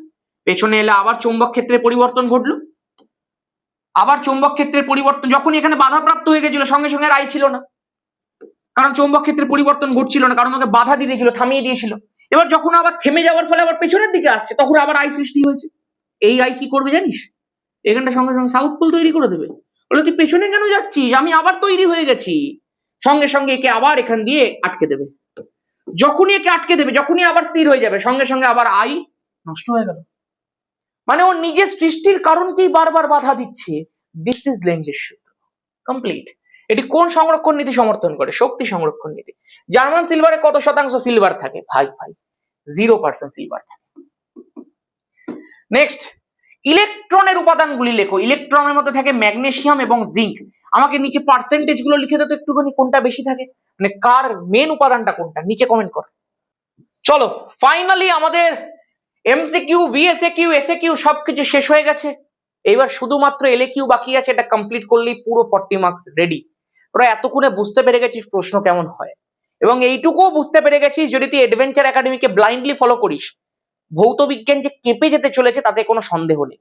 Speaker 1: পেছনে এলে আবার চৌম্বক ক্ষেত্রের পরিবর্তন ঘটলো, আবার চৌম্বক ক্ষেত্রের পরিবর্তন, যখন এখানে বাধাপ্রাপ্ত হয়ে গেছিল সঙ্গে সঙ্গে রায় ছিল না, কারণ চৌম্বক ক্ষেত্রের পরিবর্তন ঘটছিল না, কারণ ওকে বাধা দিয়ে দিয়েছিল, থামিয়ে দিয়েছিল। এবার যখন আবার থেমে যাওয়ার ফলে আবার পেছনের দিকে আসছে, তখন আবার আই সৃষ্টি হয়েছে। এই আই কি করবে জানিস? এখানটা সঙ্গে সঙ্গে সাউথ পোল তৈরি করে দেবে। বলে তুই পেছনে কেন যাচ্ছিস, আমি আবার তৈরি হয়ে গেছি। সঙ্গে সঙ্গে একে আবার এখান দিয়ে আটকে দেবে। যখনই একে আটকে দেবে, যখনই আবার স্থির হয়ে যাবে, সঙ্গে সঙ্গে আবার আই নষ্ট হয়ে গেল। মানে ওর নিজের সৃষ্টির কারণকেই বারবার বাধা দিচ্ছে। দিস ইজ লেন্ডলির সূত্র, কমপ্লিট। এটি কোন সংরক্ষণ নীতি সমর্থন করে? শক্তি সংরক্ষণ নীতি। জার্মান সিলভারে কত শতাংশ সিলভার থাকে? ভাই 0% সিলভার থাকে। নেক্সট, ইলেকট্রনের উপাদানগুলি লেখো। ইলেকট্রনের মধ্যে থাকে ম্যাগনেসিয়াম এবং জিঙ্ক। আমাকে নিচে পার্সেন্টেজ গুলো লিখে দাও তো একটুখানি, কোনটা বেশি থাকে, মানে কার মেন উপাদানটা কোনটা, নিচে কমেন্ট কর। চলো ফাইনালি আমাদের এমসিকিউ, ভিএসএকিউ, এসএকিউ সবকিছু শেষ হয়ে গেছে। এইবার শুধুমাত্র এলএকিউ বাকি আছে, এটা কমপ্লিট করলেই পুরো 40 মার্কস রেডি। তোরা এতক্ষণে বুঝতে পেরে গেছিস প্রশ্ন কেমন হয়, এবং এইটুকুও বুঝতে পেরে গেছিস যদি তুই অ্যাডভেঞ্চার একাডেমিকে ব্লাইন্ডলি ফলো করিস, ভৌত বিজ্ঞান যে কেঁপে যেতে চলেছে তাতে কোনো সন্দেহ নেই।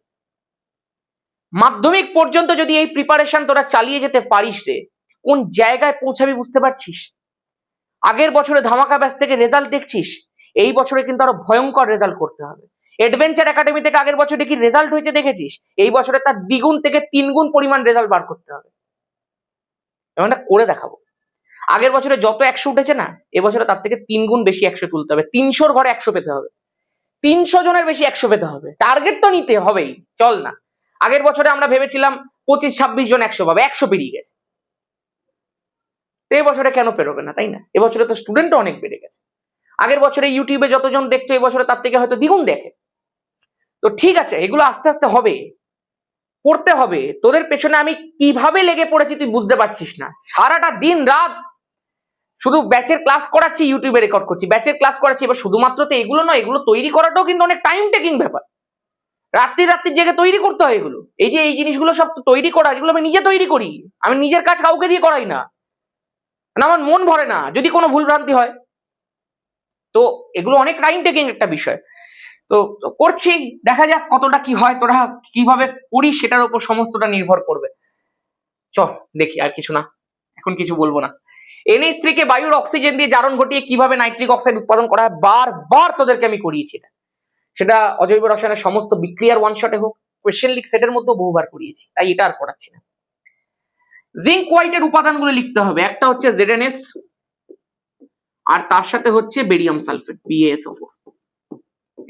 Speaker 1: মাধ্যমিক পর্যন্ত যদি এই প্রিপারেশন তোরা চালিয়ে যেতে পারিস রে, কোন জায়গায় পৌঁছাবি বুঝতে পারছিস? আগের বছরে ধামাকা ব্যাচ থেকে রেজাল্ট দেখছিস, এই বছরে কিন্তু আরো ভয়ঙ্কর রেজাল্ট করতে হবে। অ্যাডভেঞ্চার একাডেমি থেকে আগের বছরে কি রেজাল্ট হয়েছে দেখেছিস? এই বছরে তার 2 থেকে 3 গুণ পরিমাণ রেজাল্ট বার করতে হবে, এবং এটা করে দেখাবো। আগের বছরে যত 100 উঠেছে না, এবছরে তার থেকে 3 গুণ বেশি 100 তুলতে হবে। 300-র ঘরে 100 পেতে হবে, 300 জনের বেশি 100 পেতে হবে। টার্গেট তো নিতে হবেই, চল না। আগের বছরে আমরা ভেবেছিলাম 25-26 জন 100 পাবে, 100 পেরিয়ে গেছে। এবছরে কেন পেরোবে না, তাই না? এবছরে তো স্টুডেন্টও অনেক বেড়ে গেছে। আগের বছরে ইউটিউবে যতজন দেখছো, এবছরে তার থেকে হয়তো দ্বিগুণ দেখে। তো ঠিক আছে, এগুলো আস্তে আস্তে হবে, পড়তে হবে। তোদের পেছনে আমি কিভাবে লেগে পড়েছি তুই বুঝতে পারছিস না। সারাটা দিন রাত শুধু ব্যাচের ক্লাস করাচ্ছি, ইউটিউবে রেকর্ড করছি, ব্যাচের ক্লাস করাচ্ছি। এবার শুধুমাত্র তো এগুলো নয়, এগুলো তৈরি করাটাও কিন্তু অনেক টাইম টেকিং ব্যাপার। রাত্রি জেগে তৈরি করতে হয় এগুলো। এই যে এই জিনিসগুলো সব তৈরি করা, এগুলো আমি নিজে তৈরি করি, আমি নিজের কাজ কাউকে দিয়ে করাই না। আমার মন ভরে না যদি কোনো ভুল ভ্রান্তি হয়। তো এগুলো অনেক টাইম টেকিং একটা বিষয়। তো করছি, দেখা যাক কতটা কি হয়, তোরা কিভাবে করিস সেটার উপর সমস্তটা নির্ভর করবে। চল দেখি, আর কিছু না, এখন কিছু বলবো না। NH3 কে বায়ুর অক্সিজেন দিয়ে জারণ ঘটিয়ে কিভাবে নাইট্রিক অক্সাইড উৎপাদন করা হয়, বারবার তোদেরকে আমি করিয়েছি। সেটা অজৈব রসায়নের সমস্ত বিক্রিয়ার ওয়ান শটে হোক, কোয়েশ্চেন লিক সেটের মধ্যে বহুবার করিয়েছি, তাই এটা আর পড়াচ্ছি না। জিঙ্ক হোয়াইটের উপাদানগুলো লিখতে হবে। একটা হচ্ছে ZnS, আর তার সাথে হচ্ছে বেরিয়াম সালফেট, BaSO4।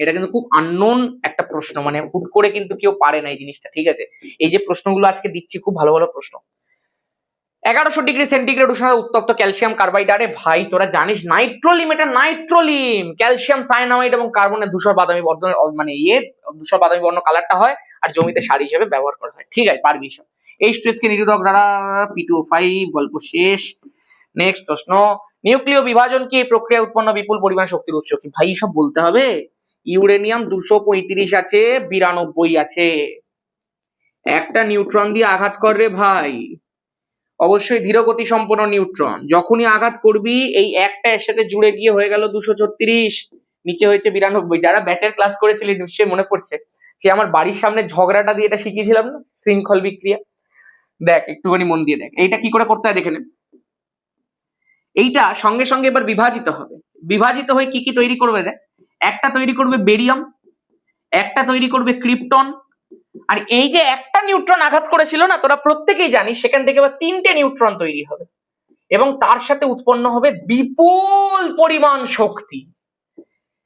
Speaker 1: এটা কিন্তু খুব আননোন একটা প্রশ্ন, মানে হুট করে কিন্তু কেউ পারে না এই জিনিসটা, ঠিক আছে? এই যে প্রশ্নগুলো আজকে দিচ্ছি খুব ভালো ভালো প্রশ্ন। 1100 ডিগ্রি সেন্টিগ্রেড উষ্ণতায় উত্তপ্ত ক্যালসিয়াম কার্বাইড। আরে ভাই তোরা জানিস নাইট্রোলিম, এটা নাইট্রোলিম, ক্যালসিয়াম সায়ানামাইড এবং কার্বনের ধূসর বাদামি বর্ণ, মানে ধূসর বাদামি বর্ণ কালারটা হয়, আর জমিতে সার হিসেবে ব্যবহার করা হয়। ঠিক আছে, পারবি সব। এই স্ট্রেসকে নিরোধক দ্বারা P2O5, গল্প শেষ। নেক্সট প্রশ্ন, নিউক্লিয় বিভাজন কি প্রক্রিয়া উৎপন্ন বিপুল পরিমাণ শক্তির উৎস কি? ভাই সব বলতে হবে। ইউরেনিয়াম 235 আছে, 92 আছে। একটা নিউট্রন দিয়ে আঘাত কর রে ভাই, অবশ্যই ধীরগতি সম্পন্ন নিউট্রন। যখনই আঘাত করবি এই একটা এর সাথে জুড়ে গিয়ে হয়ে গেল 236, নিচে হয়েছে 92। যারা ব্যাচের ক্লাস করেছিলি নিশ্চয়ই মনে পড়ছে, সে আমার বাড়ির সামনে ঝগড়াটা দিয়ে এটা শিখিয়েছিলাম না, শৃঙ্খল বিক্রিয়া। দেখ একটুখানি মন দিয়ে দেখ, এইটা কি করে করতে হয় দেখে নে। এইটা সঙ্গে সঙ্গে এবার বিভাজিত হবে। বিভাজিত হয়ে কি কি তৈরি করবে দেখ, একটা তৈরি করবে বেরিয়াম, একটা তৈরি করবে ক্রিপ্টন, আর এই যে একটা নিউট্রন আঘাত করেছিল না, তোরা প্রত্যেকেই জানিস, সেখান থেকে আবার 3টে নিউট্রন তৈরি হবে, এবং তার সাথে উৎপন্ন হবে বিপুল পরিমাণ শক্তি।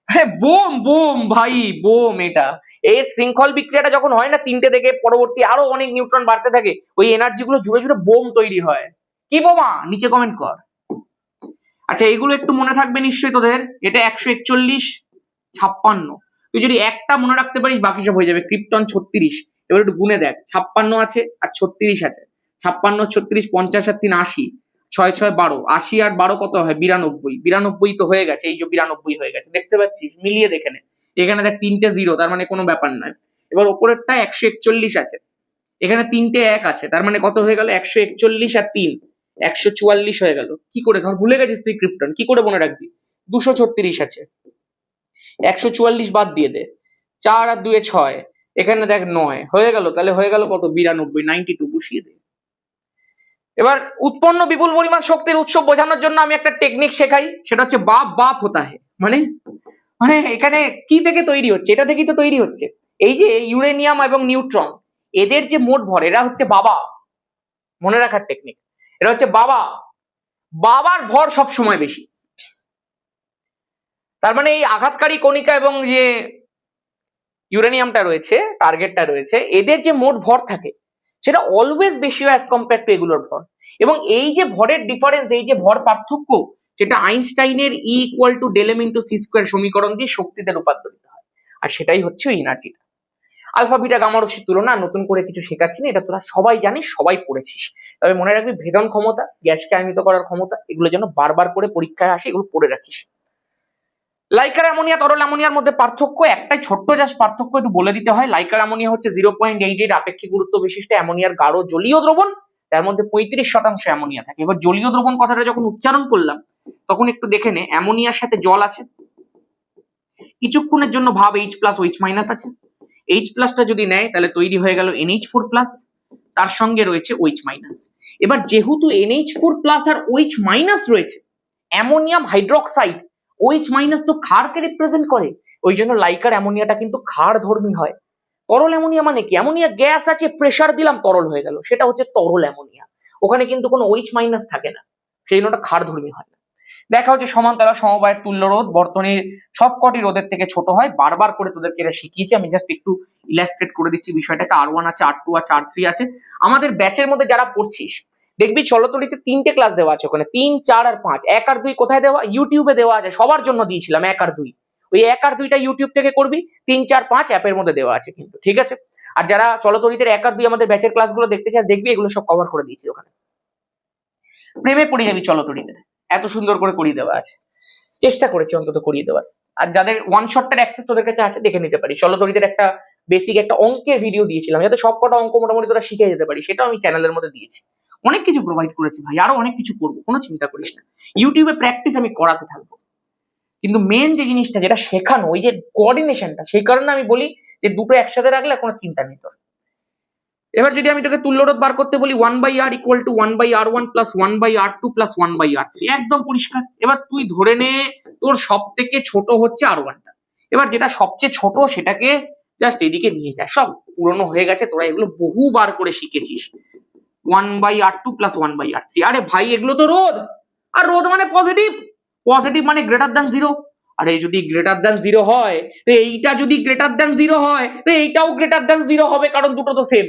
Speaker 1: হ্যাঁ, বোম বোম ভাই, বোম। এটা এই শৃঙ্খল বিক্রিয়াটা যখন হয় না, 3টে থেকে পরবর্তী আরো অনেক নিউট্রন বাড়তে থাকে, ওই এনার্জি গুলো জুড়ে জুড়ে বোম তৈরি হয়। কি বোমা? নিচে কমেন্ট কর। আচ্ছা, এইগুলো একটু মনে থাকবে নিশ্চয়ই তোদের। এটা 141, 56। তুই যদি একটা মনে রাখতে পারিস বাকি সব হয়ে যাবে। ক্রিপ্টন 36, এবার একটু গুনে দেখ, 56 আছে আর 36 আছে। 56, 36, 50 আর 3, 80, 6, 6, 12, 80 আর 12 কত হয়? 92। 92 তো হয়ে গেছে, এই যে 92 হয়ে গেছে, দেখতে পাচ্ছিস? মিলিয়ে দেখে নে। এখানে দেখ 3টে 0, তার মানে কোনো ব্যাপার নয়। এবার ওপরেরটা 141 আছে, এখানে 3টে 1 আছে, তার মানে কত হয়ে গেল? 141 আর 3, 144 হয়ে গেল। কি করে? ধর ভুলে গেছিস তুই ক্রিপ্টন, কি করে মনে রাখবি? 236 আছে, 144 বাদ দিয়ে দে, 4 আর 2 6, এখানে দেখ 9 হয়ে গেল। তাহলে হয়ে গেল কত? 92, 92 বসিয়ে দে। এবার উৎপন্ন বিপুল পরিমাণ শক্তির উৎস বোঝানোর জন্য আমি একটা টেকনিক শেখাই, সেটা হচ্ছে বাপ বাপ হতা হে। মানে মানে এখানে কি থেকে তৈরি হচ্ছে? এটা থেকেই তো তৈরি হচ্ছে। এই যে ইউরেনিয়াম এবং নিউট্রন, এদের যে মোট ভর, এরা হচ্ছে বাবা, মনে রাখার টেকনিক। এটা হচ্ছে বাবার ভর সব সময় বেশি। তার মানে এই আঘাতকারী কণিকা এবং যে ইউরেনিয়ামটা রয়েছে, টার্গেটটা রয়েছে, এদের যে মোট ভর থাকে সেটা অলওয়েজ বেশি হয় অ্যাজ কম্পেয়ার টু এগুলোর ভর। এবং এই যে ভরের ডিফারেন্স, এই যে ভর পার্থক্য, সেটা আইনস্টাইনের E = del m * c² সমীকরণ দিয়ে শক্তিতে রূপান্তরিত হয়। আর সেটাই হচ্ছে ওই এনার্জিটা। আলফা বিটা গামা রশ্মির তুলনা নতুন করে কিছু শেখাচ্ছি না, এটা তোরা সবাই জানিস, সবাই পড়েছিস। তবে মনে রাখবি ভেদন ক্ষমতা, গ্যাসকে আয়নিত করার ক্ষমতা, এগুলো যেন বারবার করে পরীক্ষায় আসে, এগুলো পড়ে রাখিস। লাইকার অ্যামোনিয়া তরল অ্যামোনিয়ার মধ্যে পার্থক্য একটাই, ছোট্ট জাস্ট পার্থক্য একটু বলে দিতে হয়। লাইকার অ্যামোনিয়া হচ্ছে 0.88 আপেক্ষিক গুরুত্ব বিশিষ্ট অ্যামোনিয়ার গাঢ় জলীয় দ্রবণ, তার মধ্যে 35% অ্যামোনিয়া থাকে। এবার জলীয় দ্রবণ কথাটা যখন উচ্চারণ করলাম তখন একটু দেখে নে, অ্যামোনিয়ার সাথে জল আছে, কিছুক্ষণের জন্য ভাব H+OH- আছে, H+টা যদি নেয় তাহলে তৈরি হয়ে গেল NH4+, তার সঙ্গে রয়েছে OH-। এবার যেহেতু NH4+ আর OH- রয়েছে, অ্যামোনিয়াম হাইড্রোক্সাইড OH- তো ক্ষারকে রিপ্রেজেন্ট করে, ওই জন্য লাইকার অ্যামোনিয়াটা কিন্তু ক্ষারধর্মী হয়। তরল অ্যামোনিয়া মানে কি? অ্যামোনিয়া গ্যাস আছে, প্রেসার দিলাম তরল হয়ে গেল, সেটা হচ্ছে তরল অ্যামোনিয়া। ওখানে কিন্তু কোনো OH- থাকে না, সেই জন্য ওটা ক্ষারধর্মী হয় না। দেখা হচ্ছে সমান্তরাল সমবায়ের তুল্য রোধ বর্তনীর সবকটি রোধের থেকে ছোট হয়। বারবার করে তোদেরকে এটা শিখিয়েছি, আমি জাস্ট একটু ইলাস্ট্রেট করে দিচ্ছি বিষয়টাকে। R1 আছে, R2 আছে, R3 আছে। আমাদের ব্যাচের মধ্যে যারা পড়ছিস দেখবি চলতলিতে 3টে ক্লাস দেওয়া আছে, ওখানে 3, 4 আর 5। 1 আর 2 কোথায় দেওয়া? ইউটিউবে দেওয়া আছে, সবার জন্য দিয়েছিলাম 1 আর 2। ওই 1 আর 2টা ইউটিউব থেকে করবি, 3, 4, 5 অ্যাপের মধ্যে দেওয়া আছে কিন্তু, ঠিক আছে? আর যারা চলতলিতের 1 আর 2 আমাদের ব্যাচের ক্লাসগুলো দেখতে চাস দেখবি, এগুলো সব কভার করে দিয়েছি ওখানে। প্রেমে পড়ে যাবি চলতলিতে, এত সুন্দর করে করিয়ে দেওয়া আছে। চেষ্টা করেছি অন্তত করিয়ে দেওয়ার। আর যাদের ওয়ান শটটার অ্যাক্সেস তোদের কাছে আছে দেখে নিতে পারি, চলতরিতের একটা বেসিক একটা অঙ্কের ভিডিও দিয়েছিলাম, যাতে সবকটা অঙ্ক মোটামুটি তোরা শিখে যেতে পারি, সেটাও আমি চ্যানেলের মধ্যে দিয়েছি। অনেক কিছু প্রোভাইড করেছি ভাই, আরো অনেক কিছু করবো, কোনো চিন্তা করিস না। ইউটিউবে প্র্যাকটিস আমি করাতে থাকবো, কিন্তু মেন যে জিনিসটা যেটা শেখানো, ওই যে কোঅর্ডিনেশনটা, সেই কারণে আমি বলি যে দুটো একসাথে রাখলে কোনো চিন্তা নেই তোর। এবার যদি আমি তোকে তুল্যরোধ বার করতে বলি, 1/r = 1/r1 + 1/r2 + 1/r3, একদম পরিষ্কার। এবার তুই ধরে নে তোর সব থেকে ছোট হচ্ছে R1টা। এবার যেটা সবচেয়ে ছোট সেটাকে জাস্ট এদিকে নিয়ে যায়, সব পুরনো হয়ে গেছে, তোরা এগুলো বহুবার করে শিখেছিস। 1/r2 + 1/r3, আরে ভাই এগুলো তো রোধ, আর রোধ মানে পজিটিভ, পজিটিভ মানে >0। আরে যদি >0 হয় তো এইটা যদি >0 হয় তো এইটাও >0 হবে, কারণ দুটো তো সেম।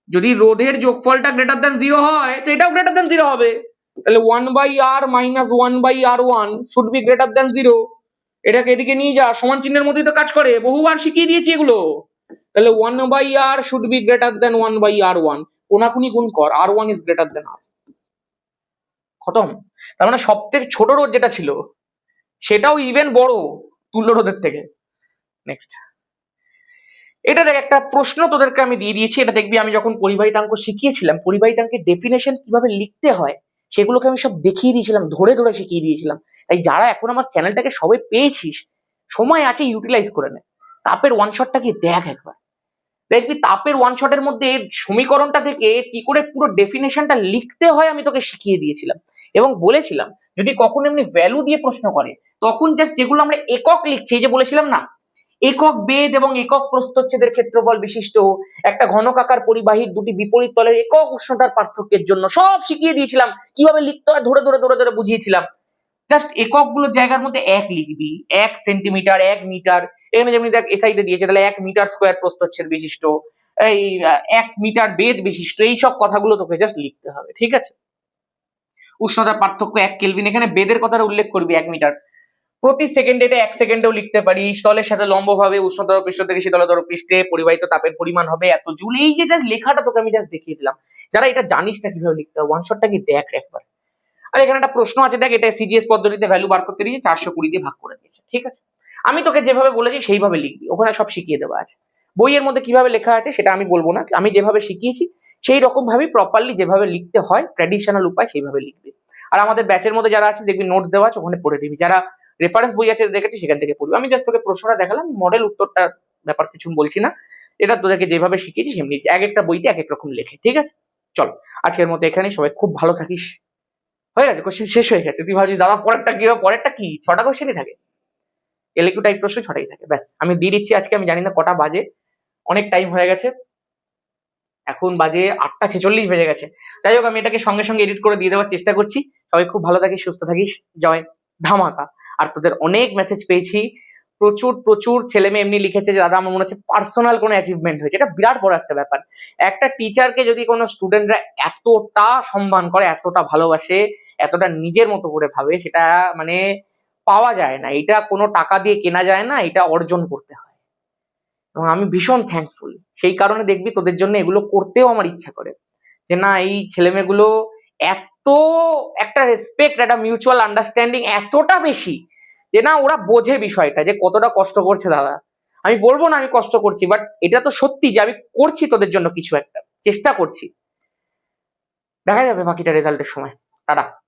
Speaker 1: যদি রোধের যোগফলটা >0 হয় তো এটাও >0 হবে, তাহলে 1/r - 1/r1 শুড বি >0। এটাকে এদিকে নিয়ে যা, সমান চিহ্নের মধ্যেই তো কাজ করে, বহুবার শিখিয়ে দিয়েছি এগুলো। তাহলে 1/r শুড বি >1/r1, কোনাকুনি গুণ কর, r1 ইজ >r। খতম। তার মানে সব থেকে ছোট রোধ যেটা ছিল সেটাও ইভেন বড় তুল্য রোধের থেকে। নেক্সট, এটা দেখ একটা প্রশ্ন তোদেরকে আমি দিয়ে দিয়েছি, এটা দেখবি আমি যখন পরিবাহিতাঙ্ক শিখিয়েছিলাম, পরিবাহিতাঙ্কের ডেফিনেশন কিভাবে লিখতে হয় সেগুলোকে আমি সব দেখিয়ে দিয়েছিলাম, ধরে ধরে শিখিয়ে দিয়েছিলাম। তাই যারা এখন আমার চ্যানেলটাকে সবে পেয়েছিস, সময় আছে, ইউটিলাইজ করে নে। তাপের ওয়ান শটটা গিয়ে দেখ একবার, দেখবি তাপের ওয়ান শটের মধ্যে সমীকরণটা থেকে কি করে পুরো ডেফিনেশনটা লিখতে হয় আমি তোকে শিখিয়ে দিয়েছিলাম। এবং বলেছিলাম যদি কখনো এমনি ভ্যালু দিয়ে প্রশ্ন করে তখন জাস্ট যেগুলো আমরা একক লিখছি, এই যে বলেছিলাম না, একক বেদ এবং একক প্রস্থচ্ছেদের ক্ষেত্রফল বিশিষ্ট একটা ঘনকাকার পরিবাহীর দুটি বিপরীত তলের একক উষ্ণতার পার্থক্যের জন্য সব শিখিয়ে দিয়েছিলাম, কিভাবে লিখতে হয় ধরে ধরে ধরে ধরে বুঝিয়েছিলাম। জাস্ট একক গুলোর জায়গার মধ্যে 1 লিখবি, 1 সেন্টিমিটার, 1 মিটার, এখানে যেমনি দেখ এসআইতে দিয়েছে, তাহলে 1 মিটার স্কোয়ার প্রস্থচ্ছেদ বিশিষ্ট, এই 1 মিটার বেদ বিশিষ্ট, এই সব কথাগুলো তোকে জাস্ট লিখতে হবে, ঠিক আছে? উষ্ণতার পার্থক্য 1 কেলভিন, এখানে বেদের কথাটা উল্লেখ করবি 1 মিটার প্রতি সেকেন্ডে, এটা 1 সেকেন্ডেও লিখতে পারি। স্থলের সাথে লম্বভাবে উষ্ণতর পৃষ্ঠ থেকে শীতলতর পৃষ্ঠে পরিবাহিত তাপের পরিমাণ হবে এত জুল। এই যে জাস্ট লেখাটা তোকে আমি জাস্ট দেখিয়ে দিলাম, যারা এটা জানিস না কিভাবে লিখতে হবে, ওয়ান শটটা কি দেখ একবার। আর এখানে একটা প্রশ্ন আছে দেখ, এটা সিজিএস পদ্ধতিতে ভ্যালু বার করতে দিয়ে 420 দিয়ে ভাগ করে দিয়েছে, ঠিক আছে? আমি তোকে যেভাবে বলেছি সেইভাবে লিখবি, ওখানে সব শিখিয়ে দেওয়া আছে। বইয়ের মধ্যে কিভাবে লেখা আছে সেটা আমি বলবো না, আমি যেভাবে শিখিয়েছি সেই রকম ভাবে প্রপারলি যেভাবে লিখতে হয় ট্র্যাডিশনাল উপায় সেইভাবে লিখবি। আর আমাদের ব্যাচের মধ্যে যারা আছে দেখবি নোটস দেওয়া আছে, ওখানে পড়ে দিবি। যারা রেফারেন্স বই আছে দেখেছি সেখান থেকে পড়বি। আমি জাস্ট তোকে প্রশ্নটা দেখালাম, মডেল উত্তরটা ব্যাপার কিছু বলছি না, এটা তোদেরকে যেভাবে শিখিয়েছি সেমনি এক একটা বইতে এক এক রকম লেখে, ঠিক আছে? চল আজকের মতো এখানেই, সবাই খুব ভালো থাকিস। হয়ে গেছে, কোশ্চেন শেষ হয়ে গেছে। তুই ভাবছিস দাদা পরেরটা কি হবে, পরেরটা কি 6টা কোশ্চেনই থাকে, এলকিউ টাইপ প্রশ্ন 6টাই থাকে, ব্যাস। আমি দিয়ে দিচ্ছি আজকে, আমি জানি না কটা বাজে, অনেক টাইম হয়ে গেছে। এখন বাজে 8:46 বেজে গেছে। যাই হোক, আমি এটাকে সঙ্গে সঙ্গে এডিট করে দিয়ে দেওয়ার চেষ্টা করছি। সবাই খুব ভালো থাকিস, সুস্থ থাকিস। জয় ধামাকা। আর তোদের অনেক মেসেজ পেয়েছি, প্রচুর প্রচুর ছেলে মেয়ে এমনি লিখেছে যে দাদা আমার মনে হচ্ছে পার্সোনাল কোনো অ্যাচিভমেন্ট হয়েছে। এটা বিরাট বড় একটা ব্যাপার। একটা টিচারকে যদি কোনো স্টুডেন্টরা এতটা সম্মান করে, এতটা ভালোবাসে, এতটা নিজের মতো করে ভাবে, সেটা মানে পাওয়া যায় না। এটা কোনো টাকা দিয়ে কেনা যায় না, এটা অর্জন করতে হয়। এবং আমি ভীষণ থ্যাঙ্কফুল। সেই কারণে দেখবি তোদের জন্য এগুলো করতেও আমার ইচ্ছা করে, যে না এই ছেলেমেয়েগুলো এত একটা রেসপেক্ট, একটা মিউচুয়াল আন্ডারস্ট্যান্ডিং এতটা বেশি, যে না ওরা বোঝে বিষয়টা যে কতটা কষ্ট করছে দাদা। আমি বলবো না আমি কষ্ট করছি, বাট এটা তো সত্যি যে আমি করছি তোদের জন্য কিছু একটা, চেষ্টা করছি। দেখা যাবে বাকিটা রেজাল্টের সময়। টাটা।